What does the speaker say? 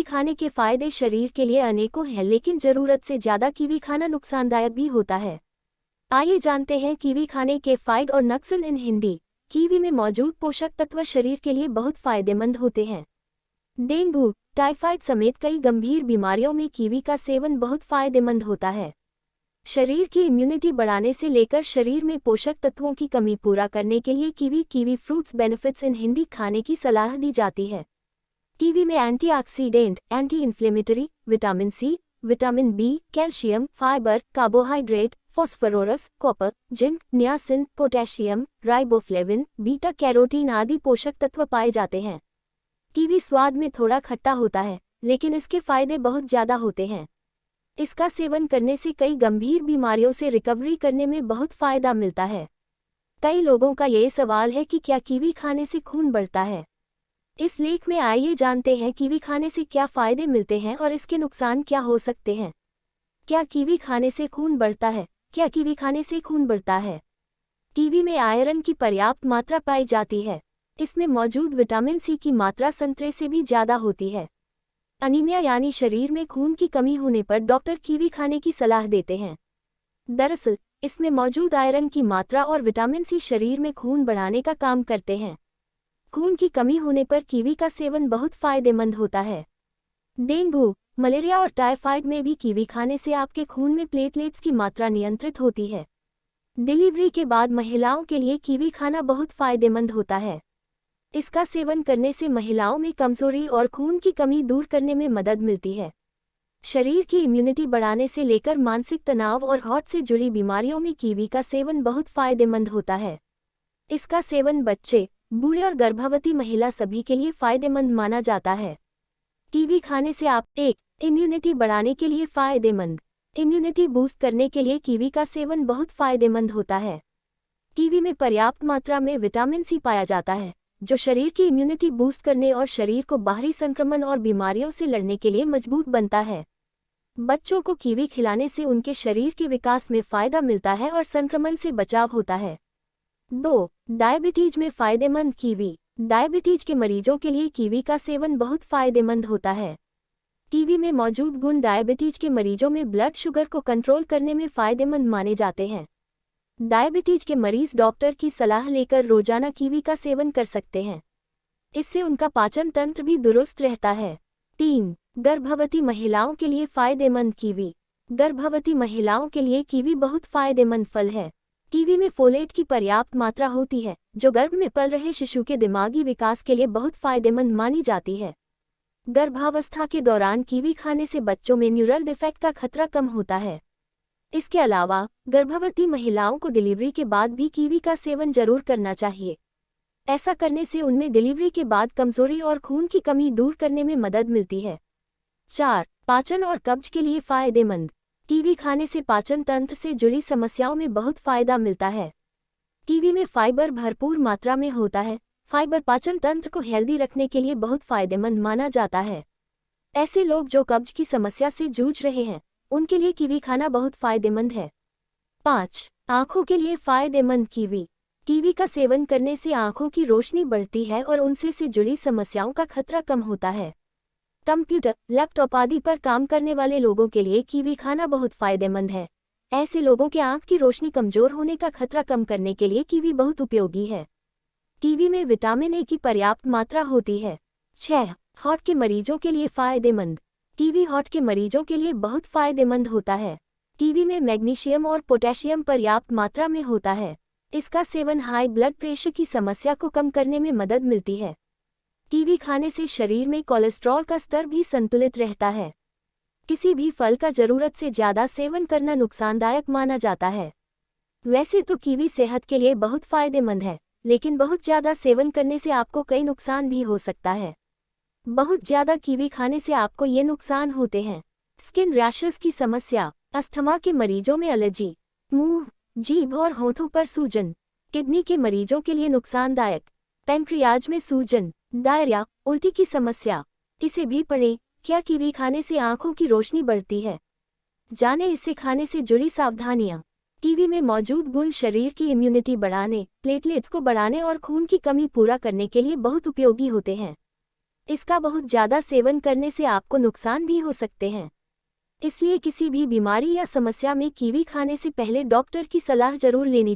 Kiwi खाने के फायदे शरीर के लिए अनेकों हैं, लेकिन जरूरत से ज्यादा कीवी खाना नुकसानदायक भी होता है। आइए जानते हैं कीवी खाने के फायदे और नुकसान इन हिंदी। कीवी में मौजूद पोषक तत्व शरीर के लिए बहुत फायदेमंद होते हैं। डेंगू, टाइफाइड समेत कई गंभीर बीमारियों में कीवी का सेवन बहुत फायदेमंद होता है। शरीर की इम्यूनिटी बढ़ाने से लेकर शरीर में पोषक तत्वों की कमी पूरा करने के लिए kiwi fruits benefits in Hindi खाने की सलाह दी जाती है। कीवी में antioxidant, anti inflammatory, vitamin C, vitamin B, calcium, fibre, carbohydrate, phosphorus, copper, zinc, niacin, potassium, riboflavin, beta carotene आदि पोषक तत्व पाए जाते हैं। कीवी स्वाद में थोड़ा खट्टा होता है, लेकिन इसके फायदे बहुत ज्यादा होते हैं। इसका सेवन करने से कई गंभीर बीमारियों से रिकवरी करने में बहुत फायदा मिलता है। कई लोगों का ये सवाल है कि क्या कीवी खाने से खून बढ़ता है। इस लेख में आइए जानते हैं कीवी खाने से क्या फायदे मिलते हैं और इसके नुकसान क्या हो सकते हैं। क्या कीवी खाने से खून बढ़ता है? क्या कीवी खाने से खून बढ़ता है? कीवी में आयरन की पर्याप्त मात्रा पाई जाती है। इसमें मौजूद विटामिन सी की मात्रा संतरे से भी ज्यादा होती है। अनीमिया यानी शरीर में खून की कमी होने पर डॉक्टर कीवी खाने की सलाह देते हैं। दरअसल इसमें मौजूद आयरन की मात्रा और विटामिन सी शरीर में खून बढ़ाने का काम करते हैं। खून की कमी होने पर कीवी का सेवन बहुत फायदेमंद होता है। डेंगू, मलेरिया और टाइफाइड में भी कीवी खाने से आपके खून में प्लेटलेट्स की मात्रा नियंत्रित होती है। डिलीवरी के बाद महिलाओं के लिए कीवी खाना बहुत फायदेमंद होता है। इसका सेवन करने से महिलाओं में कमजोरी और खून की कमी दूर करने में मदद मिलती है। शरीर की इम्यूनिटी बढ़ाने से लेकर मानसिक तनाव और हार्ट से जुड़ी बीमारियों में कीवी का सेवन बहुत फायदेमंद होता है। इसका सेवन बच्चे, बूढ़े और गर्भवती महिला सभी के लिए फायदेमंद माना जाता है। कीवी खाने से आप इम्यूनिटी बढ़ाने के लिए फायदेमंद। इम्यूनिटी बूस्ट करने के लिए कीवी का सेवन बहुत फायदेमंद होता है। कीवी में पर्याप्त मात्रा में विटामिन सी पाया जाता है, जो शरीर की इम्यूनिटी बूस्ट करने और शरीर को बाहरी संक्रमण और बीमारियों से लड़ने के लिए मजबूत बनता है। बच्चों को कीवी खिलाने से उनके शरीर के विकास में फायदा मिलता है और संक्रमण से बचाव होता है। 2. डायबिटीज में फायदेमंद कीवी। डायबिटीज के मरीजों के लिए कीवी का सेवन बहुत फायदेमंद होता है। कीवी में मौजूद गुण डायबिटीज के मरीजों में ब्लड शुगर को कंट्रोल करने में फायदेमंद माने जाते हैं। डायबिटीज के मरीज डॉक्टर की सलाह लेकर रोजाना कीवी का सेवन कर सकते हैं। इससे उनका पाचन तंत्र भी दुरुस्त रहता है। 3. गर्भवती महिलाओं के लिए फायदेमंद कीवी। गर्भवती महिलाओं के लिए कीवी बहुत फायदेमंद फल है। कीवी में फोलेट की पर्याप्त मात्रा होती है, जो गर्भ में पल रहे शिशु के दिमागी विकास के लिए बहुत फायदेमंद मानी जाती है। गर्भावस्था के दौरान कीवी खाने से बच्चों में न्यूरल डिफेक्ट का खतरा कम होता है। इसके अलावा गर्भवती महिलाओं को डिलीवरी के बाद भी कीवी का सेवन जरूर करना चाहिए। ऐसा करने से उनमें डिलीवरी के बाद कमजोरी और खून की कमी दूर करने में मदद मिलती है। 4. पाचन और कब्ज के लिए फायदेमंद। कीवी खाने से पाचन तंत्र से जुड़ी समस्याओं में बहुत फायदा मिलता है। कीवी में फाइबर भरपूर मात्रा में होता है। फाइबर पाचन तंत्र को हेल्दी रखने के लिए बहुत फायदेमंद माना जाता है। ऐसे लोग जो कब्ज की समस्या से जूझ रहे हैं, उनके लिए कीवी खाना बहुत फायदेमंद है। 5. आंखों के लिए फायदेमंद कीवी। कीवी का सेवन करने से आंखों की रोशनी बढ़ती है और उनसे से जुड़ी समस्याओं का खतरा कम होता है। कंप्यूटर, लैपटॉप आदि पर काम करने वाले लोगों के लिए कीवी खाना बहुत फायदेमंद है। ऐसे लोगों के आंख की रोशनी कमजोर होने का खतरा कम करने के लिए कीवी बहुत उपयोगी है। कीवी में विटामिन ए की पर्याप्त मात्रा होती है। 6. हार्ट के मरीजों के लिए फायदेमंद। कीवी हार्ट के मरीजों के लिए बहुत फायदेमंद होता है। कीवी में मैग्नीशियम और पोटेशियम पर्याप्त मात्रा में होता है। इसका सेवन हाई ब्लड प्रेशर की समस्या को कम करने में मदद मिलती है। कीवी खाने से शरीर में कोलेस्ट्रॉल का स्तर भी संतुलित रहता है। किसी भी फल का जरूरत से ज्यादा सेवन करना नुकसानदायक माना जाता है। वैसे तो कीवी सेहत के लिए बहुत फायदेमंद है, लेकिन बहुत ज्यादा सेवन करने से आपको कई नुकसान भी हो सकता है। बहुत ज्यादा कीवी खाने से आपको ये नुकसान होते हैं: स्किन रैशेस की समस्या, अस्थमा के मरीजों में एलर्जी, मुंह, जीभ और होठों पर सूजन, किडनी के मरीजों के लिए नुकसानदायक, पैंक्रियाज में सूजन, डायरिया, उल्टी की समस्या। इसे भी पढ़ें, क्या कीवी खाने से आंखों की रोशनी बढ़ती है? जाने इसे खाने से जुड़ी सावधानियां। कीवी में मौजूद गुण शरीर की इम्यूनिटी बढ़ाने, प्लेटलेट्स को बढ़ाने और खून की कमी पूरा करने के लिए बहुत उपयोगी होते हैं। इसका बहुत ज़्यादा सेवन करने से आपको नुकसान भी हो सकते हैं। इसलिए किसी भी बीमारी या समस्या में कीवी खाने से पहले डॉक्टर की सलाह जरूर लेनी चाहिए।